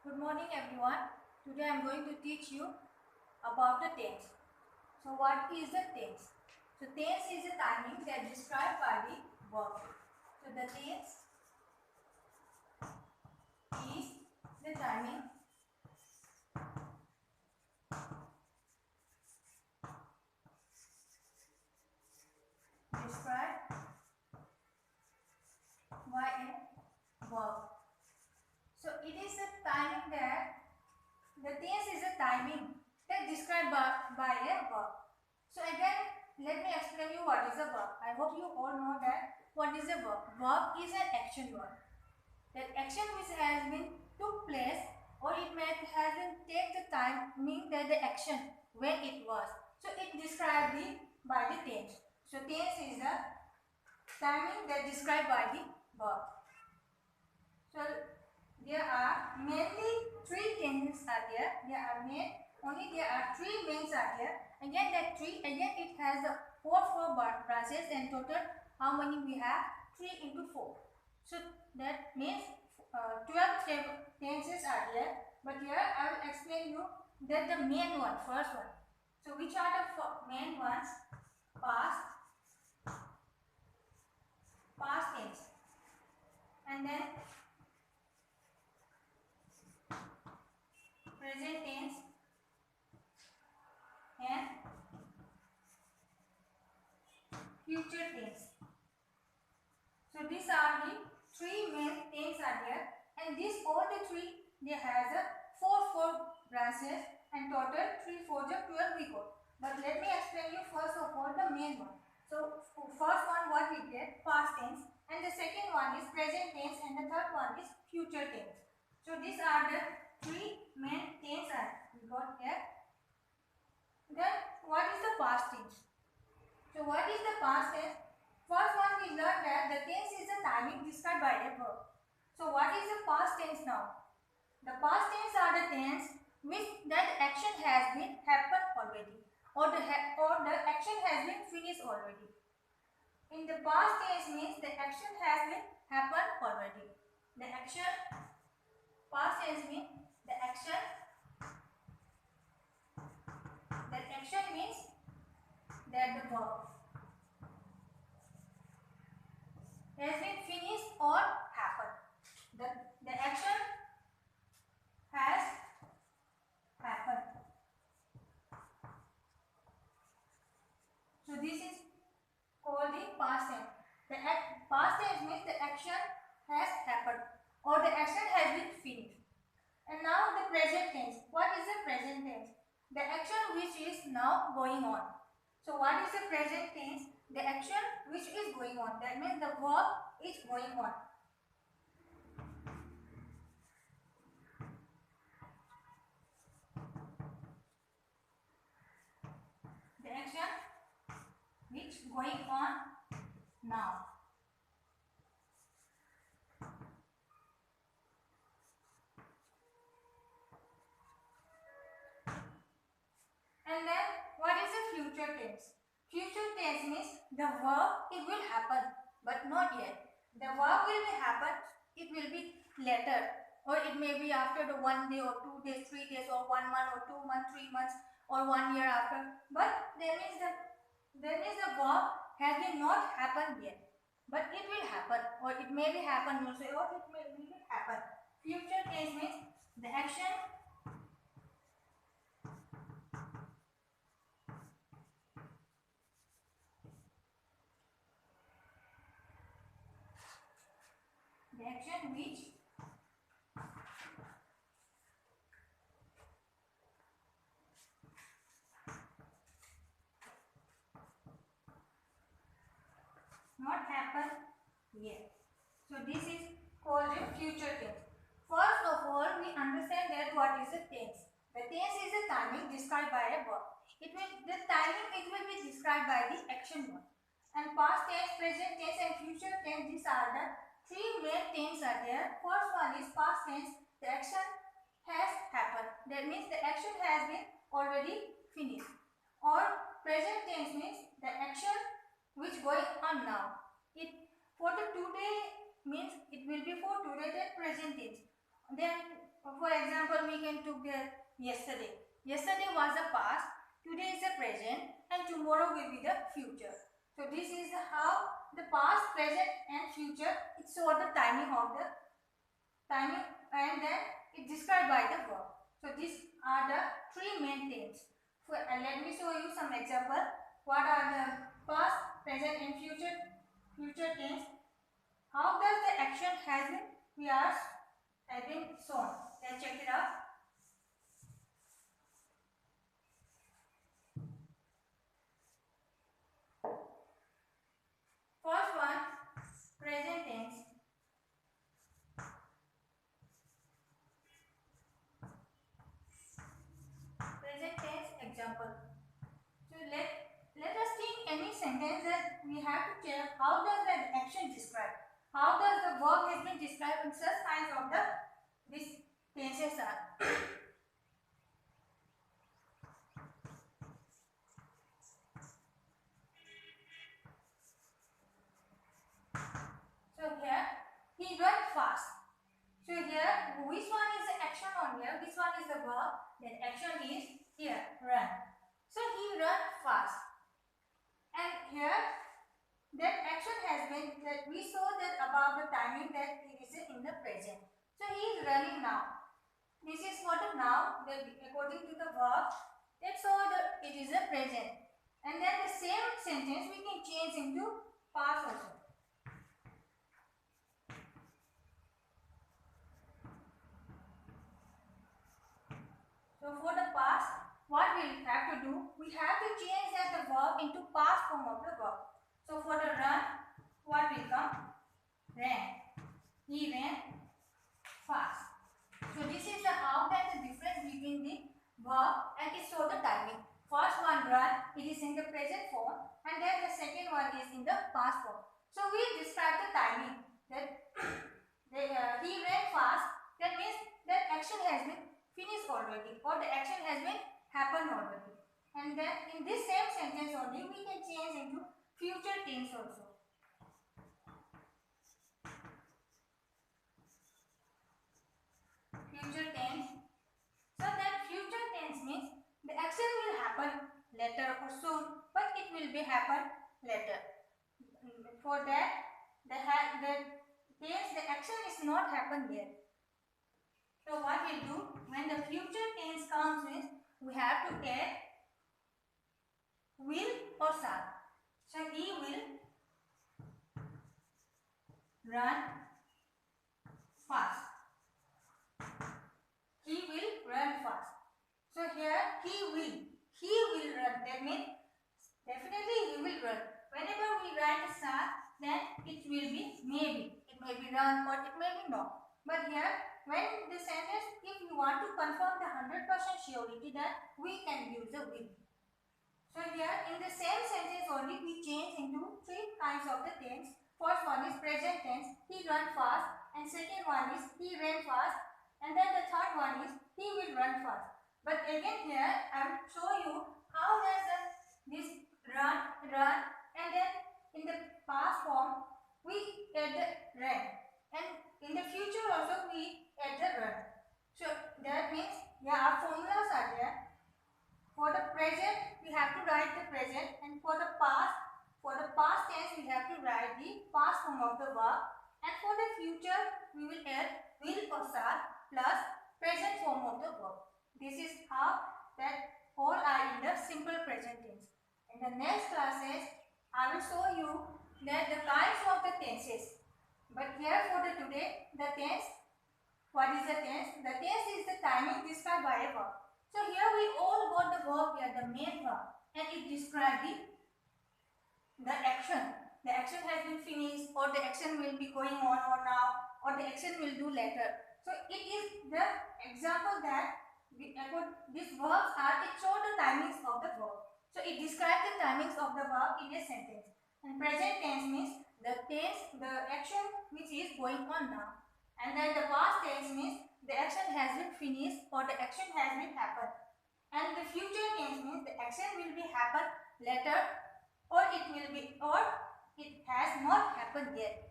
Good morning everyone. Today I am going to teach you about the tense. So what is the tense? So tense is a timing that described by the verb. So the tense is the timing described by a verb. So it is a timing that the tense is a timing that described by a verb. So again, let me explain you what is a verb. I hope you all know that what is a verb. Verb is an action word. That action which has been took place or it may has been take the time mean that the action when it was. So it described by the tense. So tense is the timing that described by the verb. So there are mainly three tenses are there. There are three mains are there. Again that three again it has the four branches and total how many we have 3 into 4. So that means 12 tenses are there. But here I will explain you that the main one first one. So which are the main ones? Past tense, and then present tense and future tense. So these are the three main tense are there, and these all the three they has a four branches and total 3 4 12 we got. But let me explain you first of all the main one. So first one what we get past tense, and the second one is present tense, and the third one is future tense. So these are the three main tense we got here. Then what is the past tense? So what is the past tense? First one we learned that the tense is a timing described by a verb. So what is the past tense now? The past tense are the tense which that action has been happened already, or the action has been finished already. In the past tense means the action has been happened already. The action past tense means the action means that the verb has been finished or happened. The action has happened. So this is called the past tense. The past tense means the action has happened or the action has been finished. And now the present tense. What is the present tense? The action which is now going on. So what is the present tense? The action which is going on. That means the verb is going on. The action which going on now. And then what is the future tense? Future tense means the verb it will happen but not yet. The verb will be happen, it will be later, or it may be after the 1 day or 2 days, 3 days, or 1 month or 2 months, 3 months, or 1 year after. But that means the verb has been not happened yet. But it will happen, or it may be happen also, or it may be happen. Future tense means the action which not happen yet. So this is called a future tense. First of all, we understand that what is a tense. The tense is a timing described by a verb. The timing it will be described by the action word. And past tense, present tense, and future tense. These are the three main tense are there. First one is past tense. The action has happened. That means the action has been already finished. Or present tense means the action which going on now. It for the today means it will be for today that present tense. Then For example, we can take yesterday. Yesterday was the past, today is the present, and tomorrow will be the future. So this is how the past, present, and future. It shows the timing of the timing, and then it described by the verb. So these are the three main things. Let me show you some example. What are the past, present, and future tense? How does the action has been shown? Let's check it out. First one, present tense. Present tense example. So let us take any sentence that we have to check how does the action describe. How does the verb has been described and such kinds of these tenses are. So here he ran fast. So here which one is the action on here? Which one is the verb? Then action is here run. So he ran fast. And here that action has been that we saw that about the timing that it is in the present. So he is running now. This is what a noun that according to the verb that show that it is a present. And then the same sentence we can change into past also. So for the past, what we have to do? We have to change that the verb into past form of the verb. So for the run, what will come? Ran. He ran fast. So this is the how that the difference between the verb and it shows the timing. First one run, it is in the present form, and then the second one is in the past form. So we describe the timing that he ran fast. That means that action has been finished already, or the action has been happened already. And then in this same sentence only we can change into future tense also. Future tense. So that future tense means the action will happen later or soon, but it will be happen later. For that, the action is not happened yet. So what we do when the future tense comes is we have to add will or shall. So he will run fast. He will run fast. So here he will run. That means definitely he will run. Whenever we write shall, then it will be maybe. It may be run or it may be no. But here when the sentence, if you want to confirm the 100% surety, that we can use the will. So here in the same sentence only we change into three kinds of the tense. First one is present tense, he ran fast, and second one is he ran fast, and then the third one is he will run fast. But again here I will show you how does this run, and then in the past form we add the ran, and in the future also we add the run. So that means our formulas are there. For the present we have to write the present, and for the past tense we have to write the past form of the verb, and for the future we will add will or shall plus present form of the verb. This is how that all are in the simple present tense. In the next classes I will show you that the kinds of the tenses. But here for the today, the tense, what is the tense? The tense is the timing described by a verb. So here we all got the verb here, the main verb, and it describes the action. The action has been finished, or the action will be going on or now, or the action will do later. So it is the example that these verbs are, it shows the timings of the verb. So it describes the timings of the verb in a sentence. And present tense means the action which is going on now. And then the past tense means the action has been finished or the action has been happened. And the future tense means the action will be happen later, or it has not happened yet.